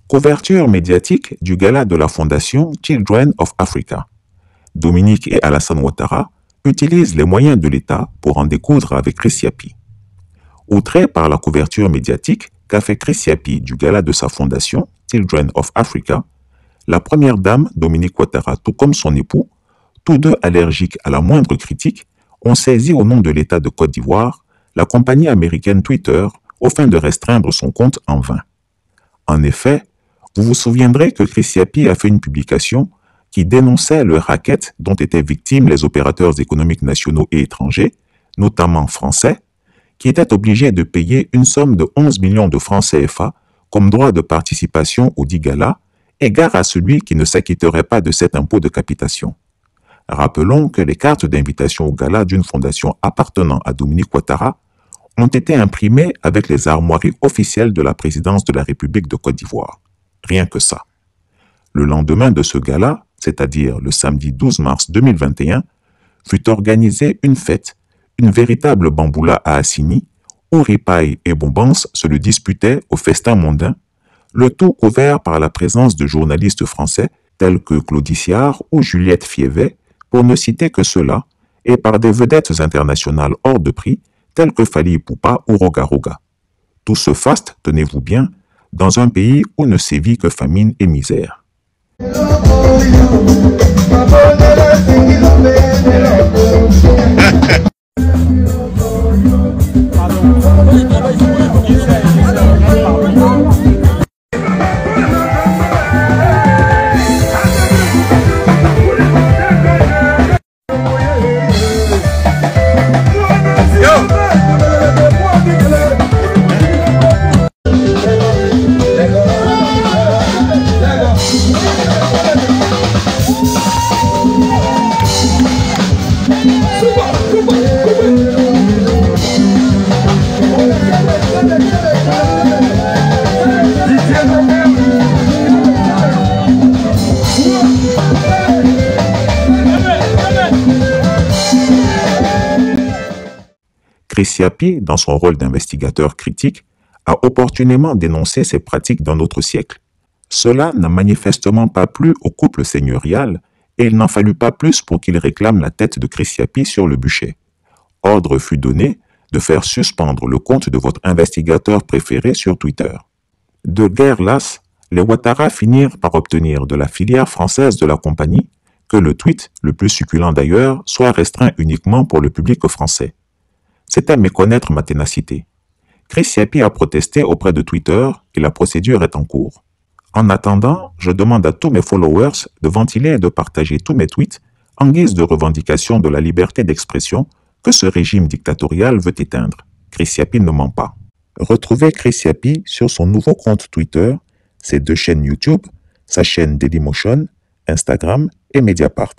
Couverture médiatique du gala de la Fondation Children of Africa. Dominique et Alassane Ouattara utilisent les moyens de l'État pour en découdre avec Chris Yapi. Outré par la couverture médiatique qu'a fait Chris Yapi du gala de sa fondation Children of Africa, la première dame Dominique Ouattara, tout comme son époux, tous deux allergiques à la moindre critique, ont saisi au nom de l'État de Côte d'Ivoire la compagnie américaine Twitter aux fins de restreindre son compte en vain. En effet, vous vous souviendrez que Chris Yapi a fait une publication qui dénonçait le racket dont étaient victimes les opérateurs économiques nationaux et étrangers, notamment français, qui étaient obligés de payer une somme de 11 millions de francs CFA comme droit de participation au dit gala, égard à celui qui ne s'acquitterait pas de cet impôt de capitation. Rappelons que les cartes d'invitation au gala d'une fondation appartenant à Dominique Ouattara ont été imprimées avec les armoiries officielles de la présidence de la République de Côte d'Ivoire. Rien que ça. Le lendemain de ce gala, c'est-à-dire le samedi 12 mars 2021, fut organisée une fête, une véritable bamboula à Assini, où ripailles et bombance se le disputaient au festin mondain, le tout couvert par la présence de journalistes français tels que Claude Iciard ou Juliette Fievet, pour ne citer que ceux-là, et par des vedettes internationales hors de prix telles que Fally Ipupa ou Roga Roga. Tout ce faste, tenez-vous bien, dans un pays où ne sévit que famine et misère. Chris Yapi, dans son rôle d'investigateur critique, a opportunément dénoncé ces pratiques d'un autre siècle. Cela n'a manifestement pas plu au couple seigneurial et il n'en fallut pas plus pour qu'il réclame la tête de Chris Yapi sur le bûcher. Ordre fut donné de faire suspendre le compte de votre investigateur préféré sur Twitter. De guerre lasse, les Ouattara finirent par obtenir de la filière française de la compagnie que le tweet, le plus succulent d'ailleurs, soit restreint uniquement pour le public français. C'était méconnaître ma ténacité. Chris Yapi a protesté auprès de Twitter et la procédure est en cours. En attendant, je demande à tous mes followers de ventiler et de partager tous mes tweets en guise de revendication de la liberté d'expression que ce régime dictatorial veut éteindre. Chris Yapi ne ment pas. Retrouvez Chris Yapi sur son nouveau compte Twitter, ses deux chaînes YouTube, sa chaîne Dailymotion, Instagram et Mediapart.